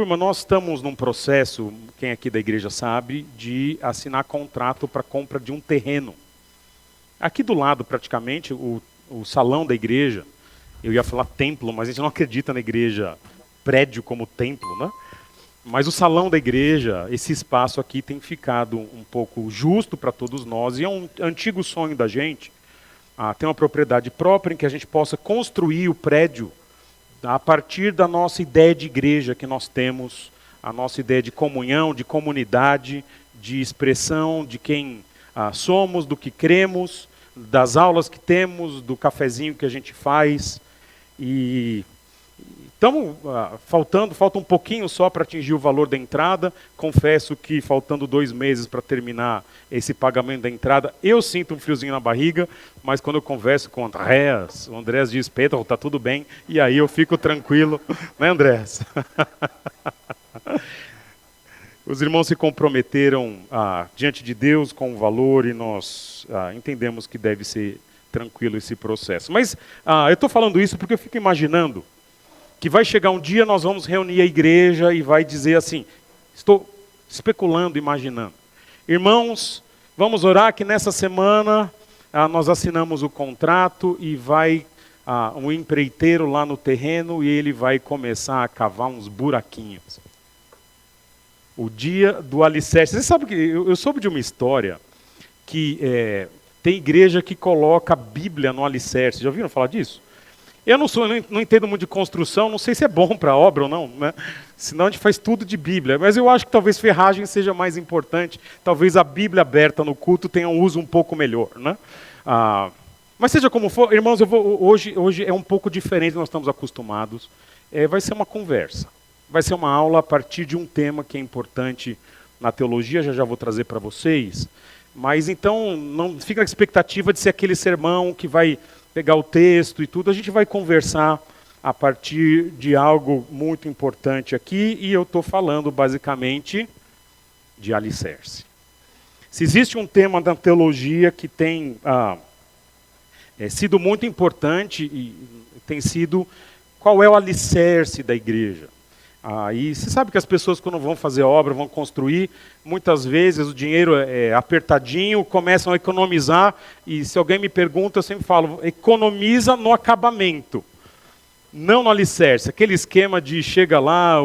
Turma, nós estamos num processo, quem aqui da igreja sabe, de assinar contrato para compra de um terreno. Aqui do lado, praticamente, o salão da igreja, eu ia falar templo, mas a gente não acredita na igreja prédio como templo, né? Mas o salão da igreja, esse espaço aqui tem ficado um pouco justo para todos nós, e é um antigo sonho da gente, ter uma propriedade própria em que a gente possa construir o prédio a partir da nossa ideia de igreja que nós temos, a nossa ideia de comunhão, de comunidade, de expressão de quem somos, do que cremos, das aulas que temos, do cafezinho que a gente faz. E estamos falta um pouquinho só para atingir o valor da entrada. Confesso que faltando 2 meses para terminar esse pagamento da entrada, eu sinto um friozinho na barriga, mas quando eu converso com o Andrés diz, Pedro, está tudo bem, e aí eu fico tranquilo, né, Andrés? Os irmãos se comprometeram diante de Deus com o valor e nós entendemos que deve ser tranquilo esse processo. Mas eu estou falando isso porque eu fico imaginando que vai chegar um dia, nós vamos reunir a igreja e vai dizer assim, estou especulando, imaginando. Irmãos, vamos orar que nessa semana nós assinamos o contrato e vai um empreiteiro lá no terreno e ele vai começar a cavar uns buraquinhos. O dia do alicerce. Você sabe que eu soube de uma história que tem igreja que coloca a Bíblia no alicerce. Já ouviram falar disso? Eu não entendo muito de construção, não sei se é bom para a obra ou não, né? Senão a gente faz tudo de Bíblia. Mas eu acho que talvez ferragem seja mais importante. Talvez a Bíblia aberta no culto tenha um uso um pouco melhor, né? Mas seja como for, irmãos, hoje é um pouco diferente do que nós estamos acostumados. Vai ser uma conversa. Vai ser uma aula a partir de um tema que é importante na teologia, já vou trazer para vocês. Mas então, não fica a expectativa de ser aquele sermão que vai pegar o texto e tudo. A gente vai conversar a partir de algo muito importante aqui, e eu estou falando basicamente de alicerce. Se existe um tema da teologia que tem sido muito importante, e tem sido qual é o alicerce da igreja. E você sabe que as pessoas, quando vão fazer obra, vão construir, muitas vezes o dinheiro é apertadinho, começam a economizar, e se alguém me pergunta, eu sempre falo, economiza no acabamento, não no alicerce. Aquele esquema de chega lá,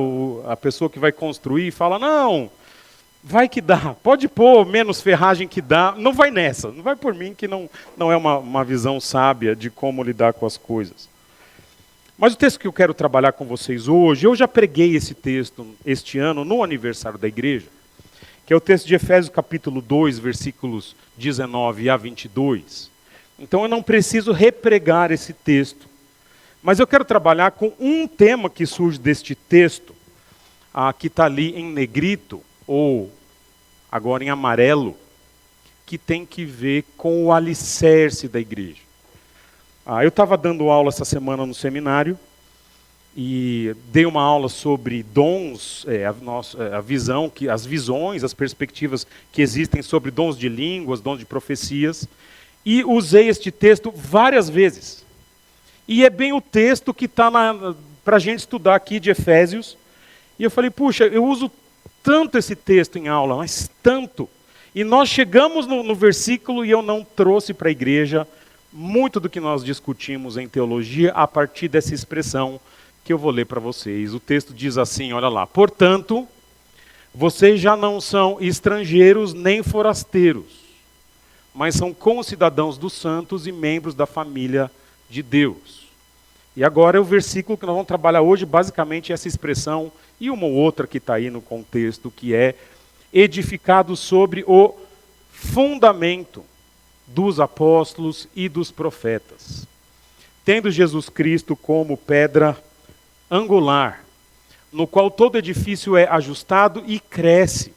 a pessoa que vai construir fala, não, vai que dá, pode pôr menos ferragem que dá, não vai nessa, não vai por mim que não é uma visão sábia de como lidar com as coisas. Mas o texto que eu quero trabalhar com vocês hoje, eu já preguei esse texto este ano no aniversário da igreja, que é o texto de Efésios capítulo 2, versículos 19 a 22. Então eu não preciso repregar esse texto. Mas eu quero trabalhar com um tema que surge deste texto, que está ali em negrito, ou agora em amarelo, que tem que ver com o alicerce da igreja. Eu estava dando aula essa semana no seminário e dei uma aula sobre dons, a visão, as visões, as perspectivas que existem sobre dons de línguas, dons de profecias, e usei este texto várias vezes. E é bem o texto que está para a gente estudar aqui de Efésios. E eu falei, puxa, eu uso tanto esse texto em aula, mas tanto. E nós chegamos no versículo e eu não trouxe para a igreja muito do que nós discutimos em teologia a partir dessa expressão que eu vou ler para vocês. O texto diz assim, olha lá. Portanto, vocês já não são estrangeiros nem forasteiros, mas são concidadãos dos santos e membros da família de Deus. E agora é o versículo que nós vamos trabalhar hoje, basicamente essa expressão, e uma outra que está aí no contexto, que é edificado sobre o fundamento dos apóstolos e dos profetas, tendo Jesus Cristo como pedra angular, no qual todo edifício é ajustado e cresce,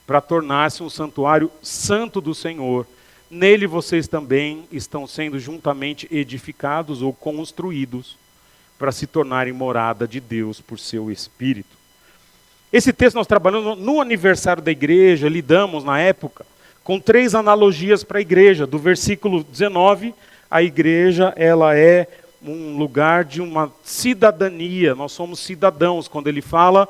para tornar-se um santuário santo do Senhor. Nele vocês também estão sendo juntamente edificados ou construídos, para se tornarem morada de Deus por seu Espírito. Esse texto nós trabalhamos no aniversário da igreja, lidamos na época com 3 analogias para a igreja. Do versículo 19, a igreja ela é um lugar de uma cidadania, nós somos cidadãos. Quando ele fala,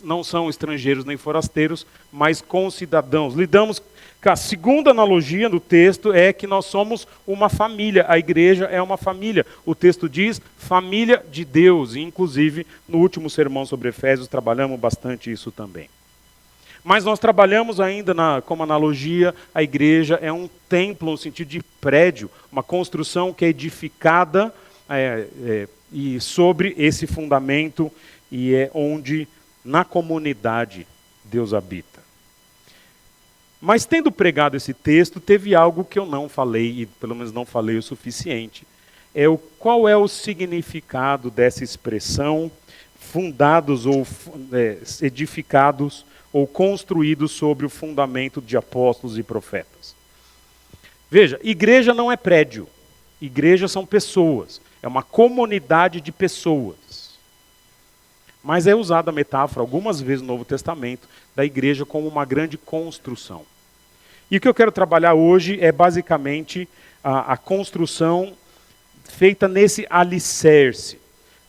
não são estrangeiros nem forasteiros, mas concidadãos. Lidamos com a segunda analogia do texto, é que nós somos uma família, a igreja é uma família. O texto diz, família de Deus, e inclusive no último sermão sobre Efésios trabalhamos bastante isso também. Mas nós trabalhamos ainda como analogia, a igreja é um templo no sentido de prédio, uma construção que é edificada e sobre esse fundamento, e é onde na comunidade Deus habita. Mas tendo pregado esse texto, teve algo que eu não falei, e pelo menos não falei o suficiente. Qual é o significado dessa expressão, fundados ou edificados ou construídos sobre o fundamento de apóstolos e profetas. Veja, igreja não é prédio. Igreja são pessoas. É uma comunidade de pessoas. Mas é usada a metáfora algumas vezes no Novo Testamento da igreja como uma grande construção. E o que eu quero trabalhar hoje é basicamente a construção feita nesse alicerce.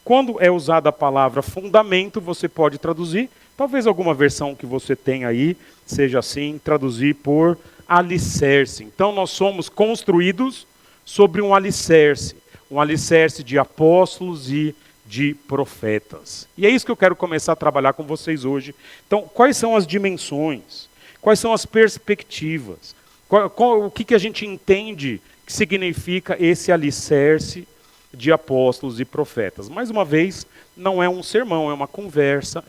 Quando é usada a palavra fundamento, você pode traduzir, talvez alguma versão que você tenha aí, seja assim, traduzir por alicerce. Então nós somos construídos sobre um alicerce de apóstolos e de profetas. E é isso que eu quero começar a trabalhar com vocês hoje. Então, quais são as dimensões? Quais são as perspectivas? O que a gente entende que significa esse alicerce de apóstolos e profetas? Mais uma vez, não é um sermão, é uma conversa,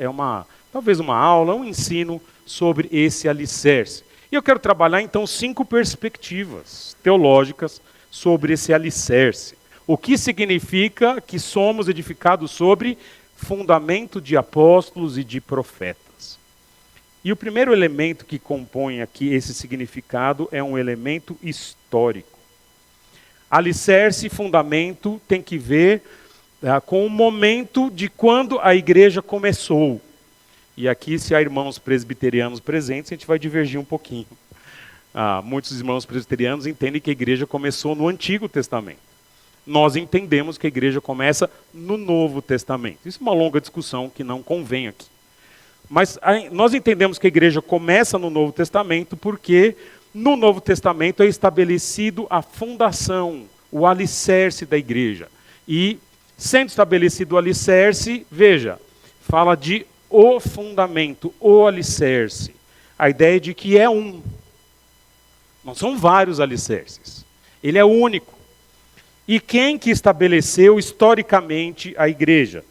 talvez uma aula, um ensino sobre esse alicerce. E eu quero trabalhar então 5 perspectivas teológicas sobre esse alicerce. O que significa que somos edificados sobre fundamento de apóstolos e de profetas. E o primeiro elemento que compõe aqui esse significado é um elemento histórico. Alicerce e fundamento tem que ver com o momento de quando a igreja começou. E aqui, se há irmãos presbiterianos presentes, a gente vai divergir um pouquinho. Muitos irmãos presbiterianos entendem que a igreja começou no Antigo Testamento. Nós entendemos que a igreja começa no Novo Testamento. Isso é uma longa discussão que não convém aqui. Mas nós entendemos que a igreja começa no Novo Testamento porque no Novo Testamento é estabelecido a fundação, o alicerce da igreja. E, sendo estabelecido o alicerce, veja, fala de o fundamento, o alicerce. A ideia de que é um. Não são vários alicerces. Ele é único. E quem que estabeleceu historicamente a igreja?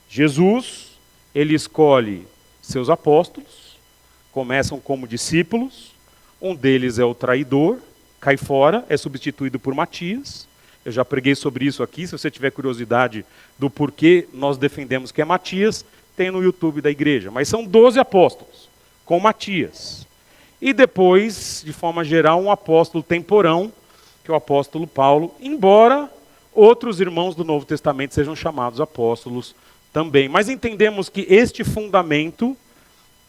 Jesus, ele escolhe seus apóstolos, começam como discípulos, um deles é o traidor, cai fora, é substituído por Matias. Eu já preguei sobre isso aqui, se você tiver curiosidade do porquê nós defendemos que é Matias, tem no YouTube da igreja. Mas são 12 apóstolos, com Matias. E depois, de forma geral, um apóstolo temporão, que é o apóstolo Paulo, embora outros irmãos do Novo Testamento sejam chamados apóstolos também. Mas entendemos que este fundamento,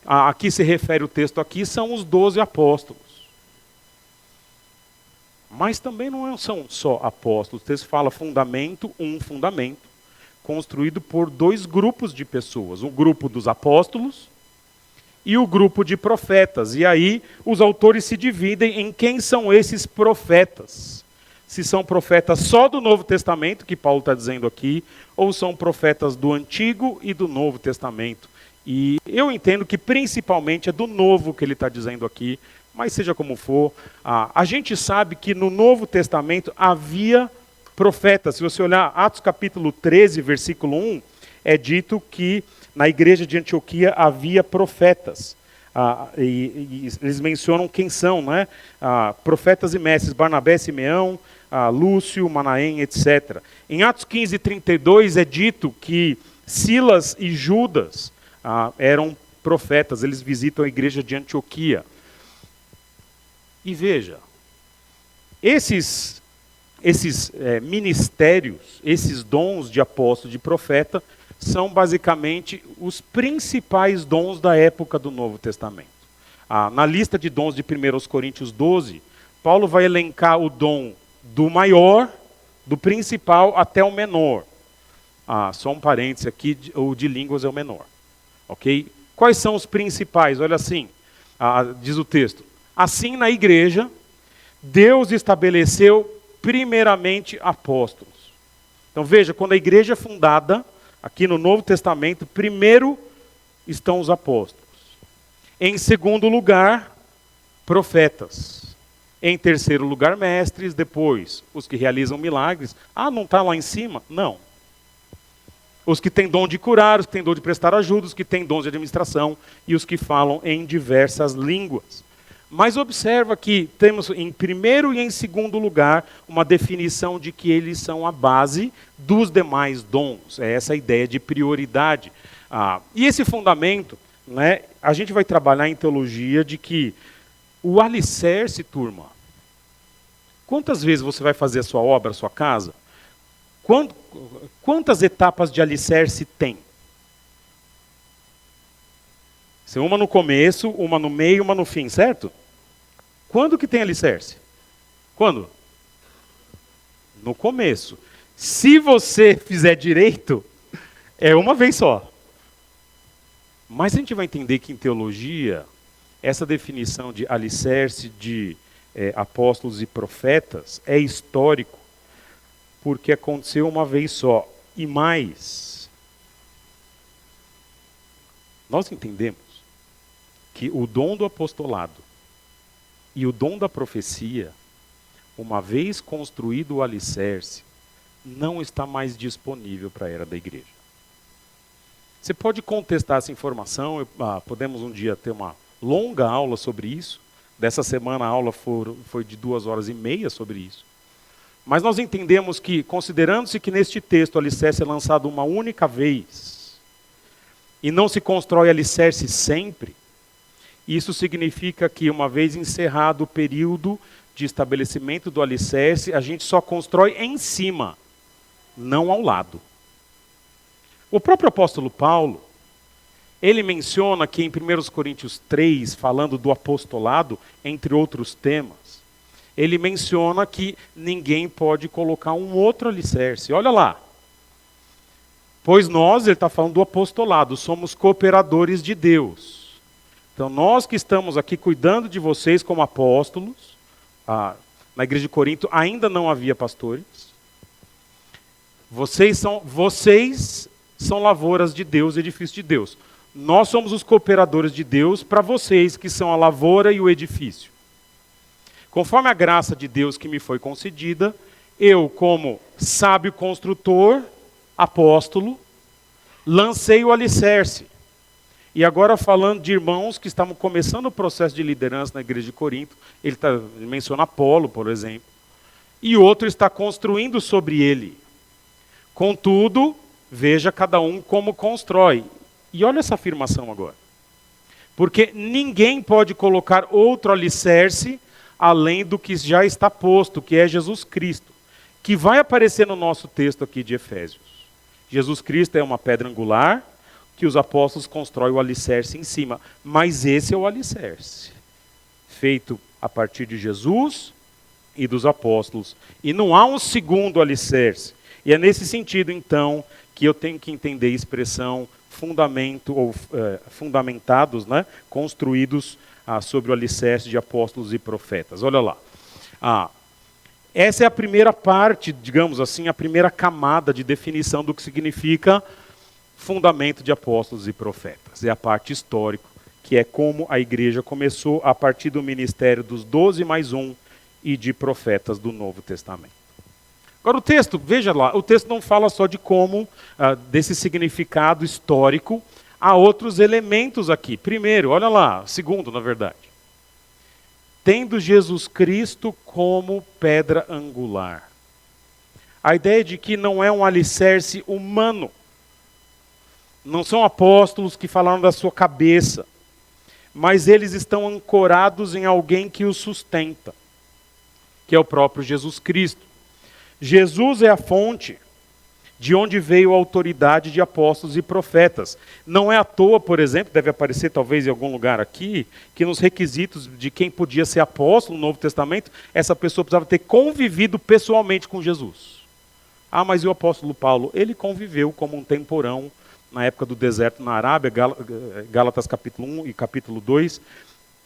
a que se refere o texto aqui, são os 12 apóstolos. Mas também não são só apóstolos. O texto fala fundamento, um fundamento, construído por 2 grupos de pessoas. O grupo dos apóstolos e o grupo de profetas. E aí os autores se dividem em quem são esses profetas. Se são profetas só do Novo Testamento, que Paulo está dizendo aqui, ou são profetas do Antigo e do Novo Testamento. E eu entendo que principalmente é do Novo que ele está dizendo aqui, mas seja como for, a gente sabe que no Novo Testamento havia profetas. Se você olhar Atos capítulo 13, versículo 1, é dito que na igreja de Antioquia havia profetas. E eles mencionam quem são, né? Profetas e mestres, Barnabé, Simeão, Lúcio, Manaém, etc. Em Atos 15, 32 é dito que Silas e Judas eram profetas, eles visitam a igreja de Antioquia. E veja, esses ministérios, esses dons de apóstolo, de profeta, são basicamente os principais dons da época do Novo Testamento. Na lista de dons de 1 Coríntios 12, Paulo vai elencar o dom do maior, do principal até o menor. Só um parênteses aqui, o de línguas é o menor. Ok? Quais são os principais? Olha assim, diz o texto. Assim, na igreja, Deus estabeleceu primeiramente apóstolos. Então veja, quando a igreja é fundada, aqui no Novo Testamento, primeiro estão os apóstolos. Em segundo lugar, profetas. Em terceiro lugar, mestres. Depois, os que realizam milagres. Não está lá em cima? Não. Os que têm dom de curar, os que têm dom de prestar ajuda, os que têm dons de administração e os que falam em diversas línguas. Mas observa que temos em primeiro e em segundo lugar uma definição de que eles são a base dos demais dons. É essa a ideia de prioridade. E esse fundamento, né, a gente vai trabalhar em teologia de que o alicerce, turma. Quantas vezes você vai fazer a sua obra, a sua casa? Quantas etapas de alicerce tem? Uma no começo, uma no meio, uma no fim, certo? Quando que tem alicerce? Quando? No começo. Se você fizer direito, é uma vez só. Mas a gente vai entender que em teologia, essa definição de alicerce de apóstolos e profetas é histórico, porque aconteceu uma vez só. E mais, nós entendemos que o dom do apostolado e o dom da profecia, uma vez construído o alicerce, não está mais disponível para a era da igreja. Você pode contestar essa informação, podemos um dia ter uma longa aula sobre isso. Dessa semana a aula foi de 2h30 sobre isso. Mas nós entendemos que, considerando-se que neste texto o alicerce é lançado uma única vez, e não se constrói alicerce sempre, isso significa que, uma vez encerrado o período de estabelecimento do alicerce, a gente só constrói em cima, não ao lado. O próprio apóstolo Paulo, ele menciona que em 1 Coríntios 3, falando do apostolado, entre outros temas, ele menciona que ninguém pode colocar um outro alicerce. Olha lá. Pois nós, ele está falando do apostolado, somos cooperadores de Deus. Então nós que estamos aqui cuidando de vocês como apóstolos, na igreja de Corinto ainda não havia pastores. Vocês são lavouras de Deus, edifício de Deus. Nós somos os cooperadores de Deus para vocês que são a lavoura e o edifício. Conforme a graça de Deus que me foi concedida, eu, como sábio construtor, apóstolo, lancei o alicerce. E agora falando de irmãos que estavam começando o processo de liderança na igreja de Corinto, ele menciona Apolo, por exemplo, e outro está construindo sobre ele. Contudo, veja cada um como constrói. E olha essa afirmação agora. Porque ninguém pode colocar outro alicerce além do que já está posto, que é Jesus Cristo, que vai aparecer no nosso texto aqui de Efésios. Jesus Cristo é uma pedra angular, que os apóstolos constroem o alicerce em cima. Mas esse é o alicerce, feito a partir de Jesus e dos apóstolos. E não há um segundo alicerce. E é nesse sentido, então, que eu tenho que entender a expressão fundamento, ou fundamentados, né, construídos sobre o alicerce de apóstolos e profetas. Olha lá. Essa é a primeira parte, digamos assim, a primeira camada de definição do que significa fundamento de apóstolos e profetas. É a parte histórica, que é como a igreja começou a partir do ministério dos 12 mais 1 e de profetas do Novo Testamento. Agora o texto, veja lá, o texto não fala só de como, desse significado histórico. Há outros elementos aqui. Primeiro, olha lá, segundo, na verdade. Tendo Jesus Cristo como pedra angular. A ideia de que não é um alicerce humano. Não são apóstolos que falaram da sua cabeça. Mas eles estão ancorados em alguém que os sustenta. Que é o próprio Jesus Cristo. Jesus é a fonte de onde veio a autoridade de apóstolos e profetas. Não é à toa, por exemplo, deve aparecer talvez em algum lugar aqui, que nos requisitos de quem podia ser apóstolo no Novo Testamento, essa pessoa precisava ter convivido pessoalmente com Jesus. Ah, mas e o apóstolo Paulo? Ele conviveu como um temporão na época do deserto na Arábia, Gálatas capítulo 1 e capítulo 2.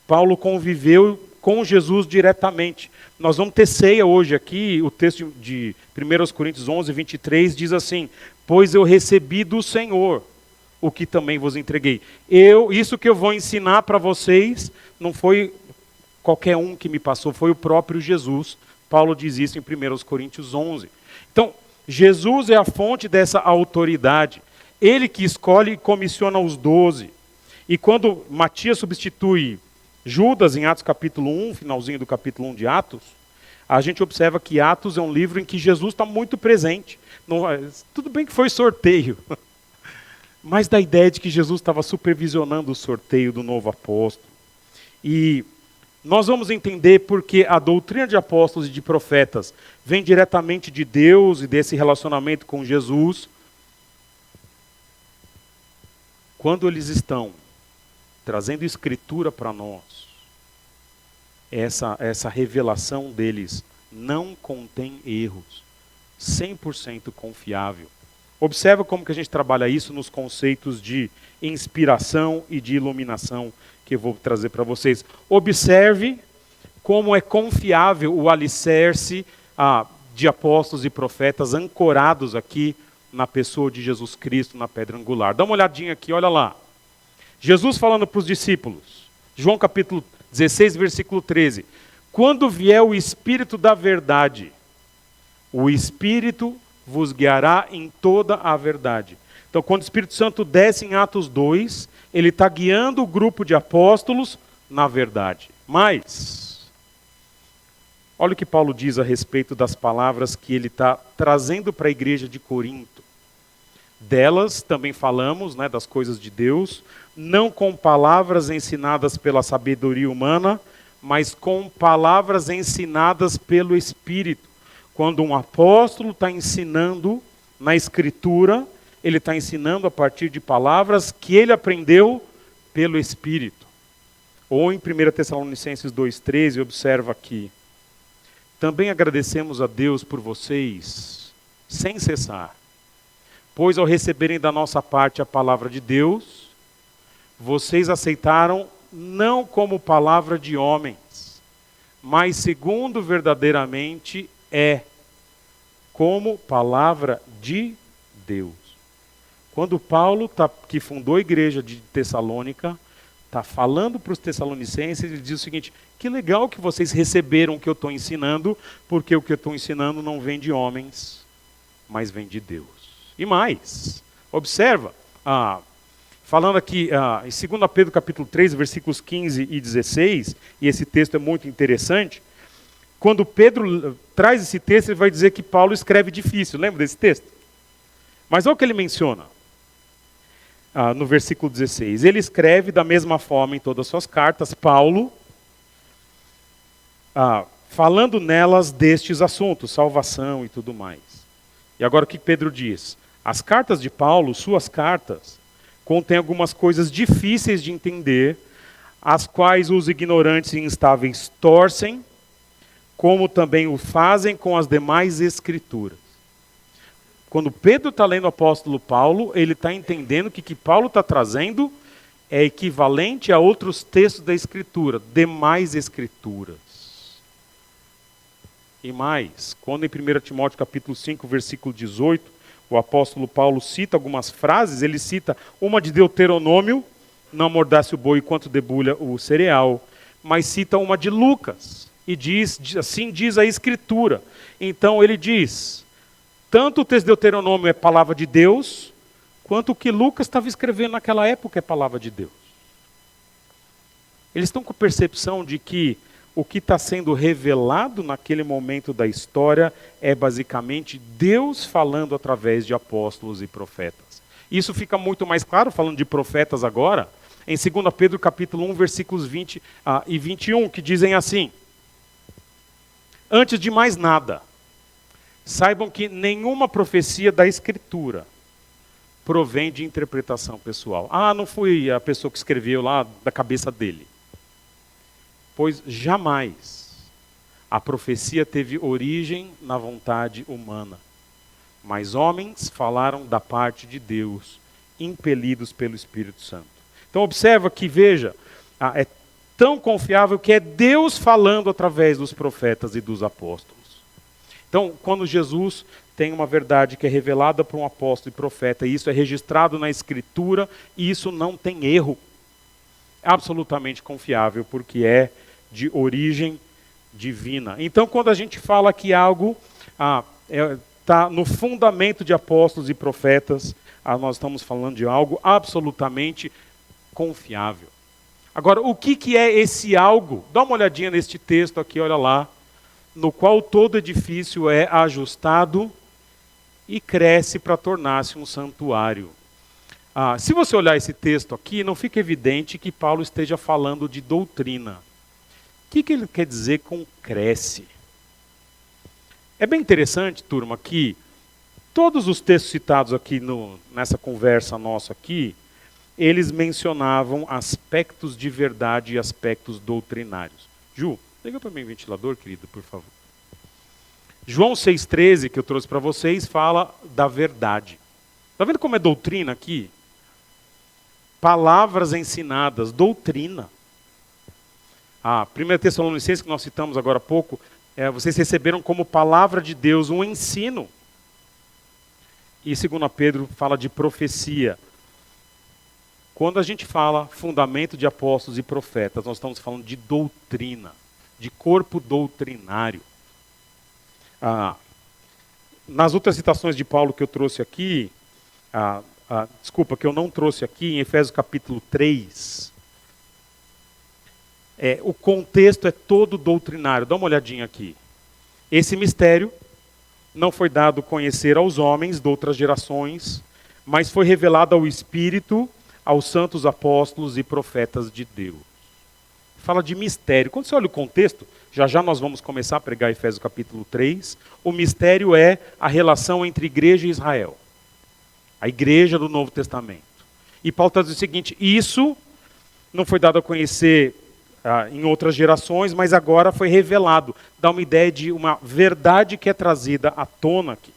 Paulo conviveu com Jesus diretamente. Nós vamos ter ceia hoje aqui, o texto de 1 Coríntios 11, 23 diz assim: pois eu recebi do Senhor o que também vos entreguei. Isso que eu vou ensinar para vocês, não foi qualquer um que me passou, foi o próprio Jesus. Paulo diz isso em 1 Coríntios 11. Então, Jesus é a fonte dessa autoridade. Ele que escolhe e comissiona os 12. E quando Matias substitui Judas em Atos capítulo 1, finalzinho do capítulo 1 de Atos, a gente observa que Atos é um livro em que Jesus está muito presente. Não, tudo bem que foi sorteio, mas da ideia de que Jesus estava supervisionando o sorteio do novo apóstolo. E nós vamos entender porque a doutrina de apóstolos e de profetas vem diretamente de Deus e desse relacionamento com Jesus. Quando eles estão trazendo escritura para nós, essa revelação deles não contém erros, 100% confiável. Observa como que a gente trabalha isso nos conceitos de inspiração e de iluminação que eu vou trazer para vocês. Observe como é confiável o alicerce de apóstolos e profetas ancorados aqui na pessoa de Jesus Cristo, na pedra angular. Dá uma olhadinha aqui, olha lá. Jesus falando para os discípulos, João capítulo 16, versículo 13. Quando vier o Espírito da verdade, o Espírito vos guiará em toda a verdade. Então, quando o Espírito Santo desce em Atos 2, ele está guiando o grupo de apóstolos na verdade. Mas, olha o que Paulo diz a respeito das palavras que ele está trazendo para a igreja de Corinto. Delas também falamos, né, das coisas de Deus, não com palavras ensinadas pela sabedoria humana, mas com palavras ensinadas pelo Espírito. Quando um apóstolo está ensinando na Escritura, ele está ensinando a partir de palavras que ele aprendeu pelo Espírito. Ou em 1 Tessalonicenses 2,13, observa aqui. Também agradecemos a Deus por vocês, sem cessar. Pois ao receberem da nossa parte a palavra de Deus, vocês aceitaram não como palavra de homens, mas segundo verdadeiramente é, como palavra de Deus. Quando Paulo, que fundou a igreja de Tessalônica, está falando para os tessalonicenses, ele diz o seguinte: que legal que vocês receberam o que eu estou ensinando, porque o que eu estou ensinando não vem de homens, mas vem de Deus. E mais, observa, falando aqui em 2 Pedro capítulo 3, versículos 15 e 16, e esse texto é muito interessante, quando Pedro traz esse texto, ele vai dizer que Paulo escreve difícil, lembra desse texto? Mas olha o que ele menciona, no versículo 16, ele escreve da mesma forma em todas as suas cartas, Paulo, falando nelas destes assuntos, salvação e tudo mais. E agora o que Pedro diz? As cartas de Paulo, suas cartas, contêm algumas coisas difíceis de entender, as quais os ignorantes e instáveis torcem, como também o fazem com as demais escrituras. Quando Pedro está lendo o apóstolo Paulo, ele está entendendo que o que Paulo está trazendo é equivalente a outros textos da Escritura, demais escrituras. E mais, quando em 1 Timóteo capítulo 5, versículo 18, o apóstolo Paulo cita algumas frases, ele cita uma de Deuteronômio, não amordace o boi quanto debulha o cereal, mas cita uma de Lucas, e diz, assim diz a Escritura. Então ele diz, tanto o texto de Deuteronômio é palavra de Deus, quanto o que Lucas estava escrevendo naquela época é palavra de Deus. Eles estão com a percepção de que o que está sendo revelado naquele momento da história é basicamente Deus falando através de apóstolos e profetas. Isso fica muito mais claro, falando de profetas agora, em 2 Pedro capítulo 1, versículos 20 e 21, que dizem assim: antes de mais nada, saibam que nenhuma profecia da Escritura provém de interpretação pessoal. Não fui a pessoa que escreveu lá da cabeça dele. Pois jamais a profecia teve origem na vontade humana. mas homens falaram da parte de Deus, impelidos pelo Espírito Santo. Então observa que, veja, é tão confiável que é Deus falando através dos profetas e dos apóstolos. Então, quando Jesus tem uma verdade que é revelada por um apóstolo e profeta, e isso é registrado na Escritura, e isso não tem erro. É absolutamente confiável, porque é de origem divina. Então, quando a gente fala que algo está no fundamento de apóstolos e profetas, nós estamos falando de algo absolutamente confiável. Agora, o que é esse algo? Dá uma olhadinha neste texto aqui, olha lá, no qual todo edifício é ajustado e cresce para tornar-se um santuário. Se você olhar esse texto aqui, não fica evidente que Paulo esteja falando de doutrina. O que ele quer dizer com cresce? É bem interessante, turma, que todos os textos citados aqui nessa conversa nossa aqui, eles mencionavam aspectos de verdade e aspectos doutrinários. Ju, liga para mim o ventilador, querido, por favor. João 6,13, que eu trouxe para vocês, fala da verdade. Está vendo como é doutrina aqui? Palavras ensinadas, doutrina. 1 Tessalonicenses, que nós citamos agora há pouco, vocês receberam como palavra de Deus um ensino. E 2 Pedro fala de profecia. Quando a gente fala fundamento de apóstolos e profetas, nós estamos falando de doutrina, de corpo doutrinário. Nas outras citações de Paulo que eu trouxe aqui, que eu não trouxe aqui, em Efésios capítulo 3, o contexto é todo doutrinário. Dá uma olhadinha aqui. Esse mistério não foi dado conhecer aos homens de outras gerações, mas foi revelado ao Espírito, aos santos apóstolos e profetas de Deus. Fala de mistério. Quando você olha o contexto, já nós vamos começar a pregar Efésios capítulo 3, o mistério é a relação entre igreja e Israel. A igreja do Novo Testamento. E Paulo está dizendo o seguinte, isso não foi dado a conhecer em outras gerações, mas agora foi revelado. Dá uma ideia de uma verdade que é trazida à tona aqui.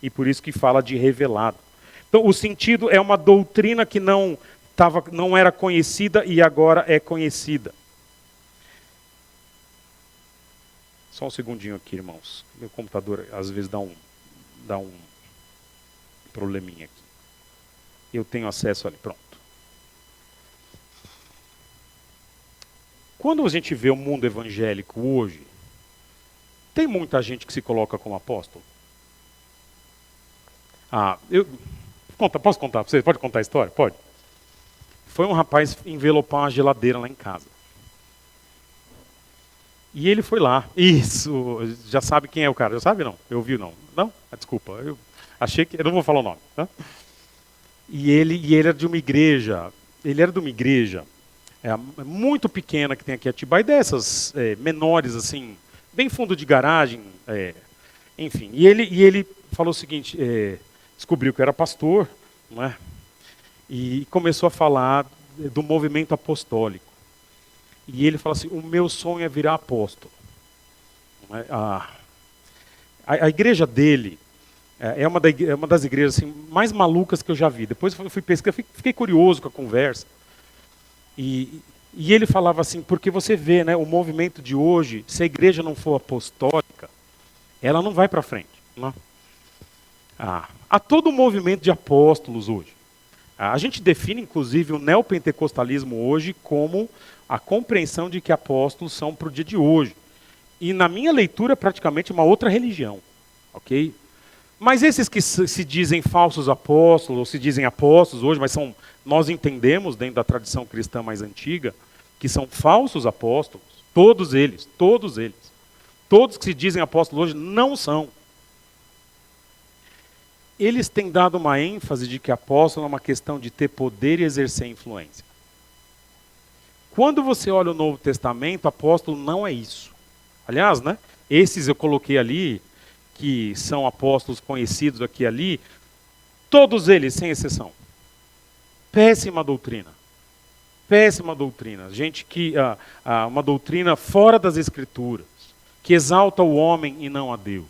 E por isso que fala de revelado. Então o sentido é uma doutrina que não era conhecida e agora é conhecida. Só um segundinho aqui, irmãos. Meu computador às vezes dá um probleminha aqui. Eu tenho acesso ali, pronto. Quando a gente vê o mundo evangélico hoje, tem muita gente que se coloca como apóstolo? Posso contar para vocês? Pode contar a história? Pode. Foi um rapaz envelopar uma geladeira lá em casa. E ele foi lá. Isso, já sabe quem é o cara? Já sabe não? Eu vi não? Não? Desculpa, eu achei que... Eu não vou falar o nome. Tá? E ele era de uma igreja. Ele era de uma igreja muito pequena que tem aqui em Atibaia, dessas menores, assim, bem fundo de garagem, enfim. E ele falou o seguinte, descobriu que era pastor, não é? E começou a falar do movimento apostólico. E ele fala assim, o meu sonho é virar apóstolo. A igreja dele é uma das igrejas assim, mais malucas que eu já vi. Depois eu fui pesquisar, fiquei curioso com a conversa. E ele falava assim, porque você vê, né, o movimento de hoje, se a igreja não for apostólica, ela não vai para frente. Não? Há todo um movimento de apóstolos hoje. A gente define, inclusive, o neopentecostalismo hoje como a compreensão de que apóstolos são para o dia de hoje. E na minha leitura é praticamente uma outra religião. Ok? Mas esses que se dizem falsos apóstolos, ou se dizem apóstolos hoje, mas nós entendemos, dentro da tradição cristã mais antiga, que são falsos apóstolos, todos eles. Todos que se dizem apóstolos hoje não são. Eles têm dado uma ênfase de que apóstolo é uma questão de ter poder e exercer influência. Quando você olha o Novo Testamento, apóstolo não é isso. Aliás, né, esses eu coloquei ali, que são apóstolos conhecidos aqui e ali, todos eles, sem exceção. Péssima doutrina. Péssima doutrina. Gente que, uma doutrina fora das Escrituras, que exalta o homem e não a Deus.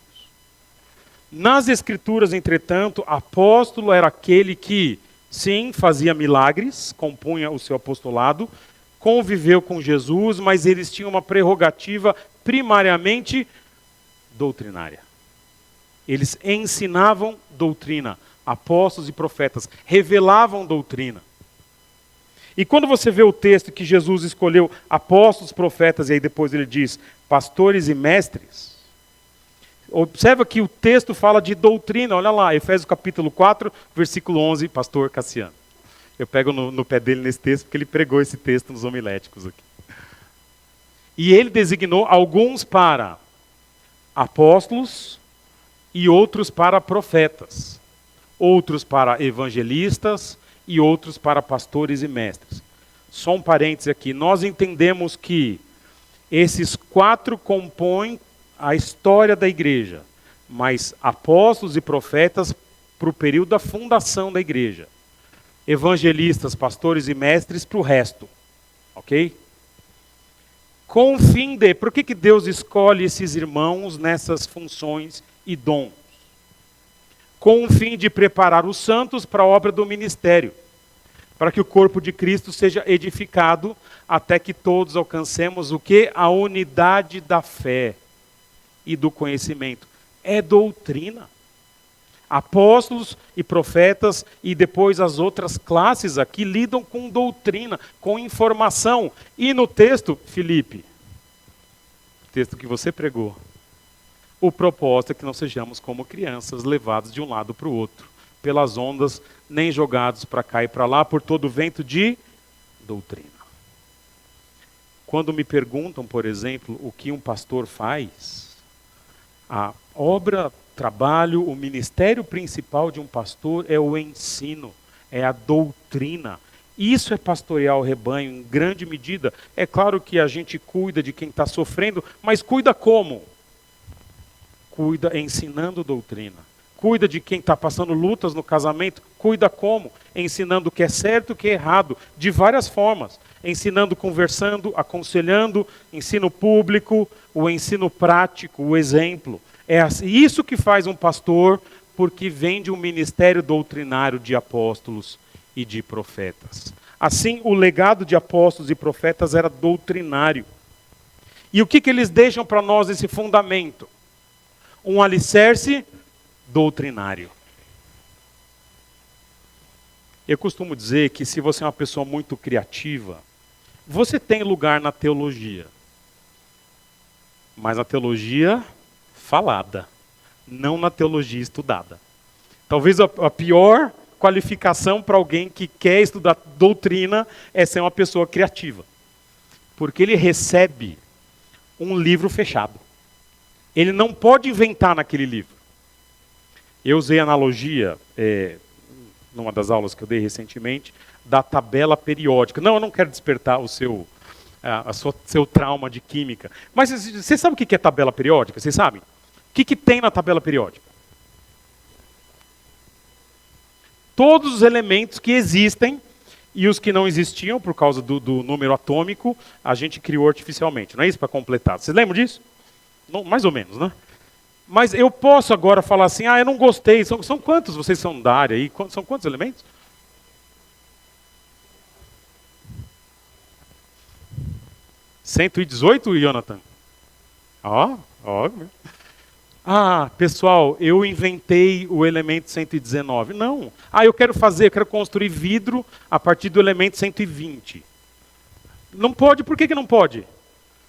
Nas Escrituras, entretanto, apóstolo era aquele que, sim, fazia milagres, compunha o seu apostolado, conviveu com Jesus, mas eles tinham uma prerrogativa primariamente doutrinária. Eles ensinavam doutrina, apóstolos e profetas, revelavam doutrina. E quando você vê o texto que Jesus escolheu apóstolos, profetas, e aí depois ele diz pastores e mestres, observa que o texto fala de doutrina, olha lá, Efésios capítulo 4, versículo 11, pastor Cassiano. Eu pego no pé dele nesse texto, porque ele pregou esse texto nos homiléticos aqui. E ele designou alguns para apóstolos e outros para profetas, outros para evangelistas e outros para pastores e mestres. Só um parênteses aqui, nós entendemos que esses 4 compõem a história da igreja, mas apóstolos e profetas para o período da fundação da igreja. Evangelistas, pastores e mestres para o resto. Ok? Com o fim de... Por que Deus escolhe esses irmãos nessas funções e dons? Com o fim de preparar os santos para a obra do ministério, para que o corpo de Cristo seja edificado até que todos alcancemos o quê? A unidade da fé e do conhecimento. É doutrina. Apóstolos e profetas e depois as outras classes aqui lidam com doutrina, com informação. E no texto, Filipe, texto que você pregou, o propósito é que não sejamos como crianças levados de um lado para o outro, pelas ondas, nem jogados para cá e para lá, por todo o vento de doutrina. Quando me perguntam, por exemplo, o que um pastor faz, a obra, trabalho, o ministério principal de um pastor é o ensino, é a doutrina. Isso é pastorear o rebanho em grande medida. É claro que a gente cuida de quem está sofrendo, mas cuida como? Cuida ensinando doutrina. Cuida de quem está passando lutas no casamento, cuida como? Ensinando o que é certo e o que é errado, de várias formas. Ensinando, conversando, aconselhando, ensino público, o ensino prático, o exemplo. É isso que faz um pastor, porque vem de um ministério doutrinário de apóstolos e de profetas. Assim, o legado de apóstolos e profetas era doutrinário. E o que eles deixam para nós esse fundamento? Um alicerce doutrinário. Eu costumo dizer que se você é uma pessoa muito criativa, você tem lugar na teologia. Mas na teologia falada, não na teologia estudada. Talvez a pior qualificação para alguém que quer estudar doutrina é ser uma pessoa criativa. Porque ele recebe um livro fechado. Ele não pode inventar naquele livro. Eu usei a analogia, numa das aulas que eu dei recentemente, da tabela periódica. Não, eu não quero despertar o seu trauma de química. Mas você sabe o que é tabela periódica? Vocês sabem? O que tem na tabela periódica? Todos os elementos que existem e os que não existiam por causa do número atômico, a gente criou artificialmente. Não é isso para completar? Vocês lembram disso? Não, mais ou menos, né? Mas eu posso agora falar assim, eu não gostei. São quantos? Vocês são da área aí? São quantos elementos? 118, Jonathan? Ó. Pessoal, eu inventei o elemento 119. Não. Eu quero construir vidro a partir do elemento 120. Não pode, por que não pode?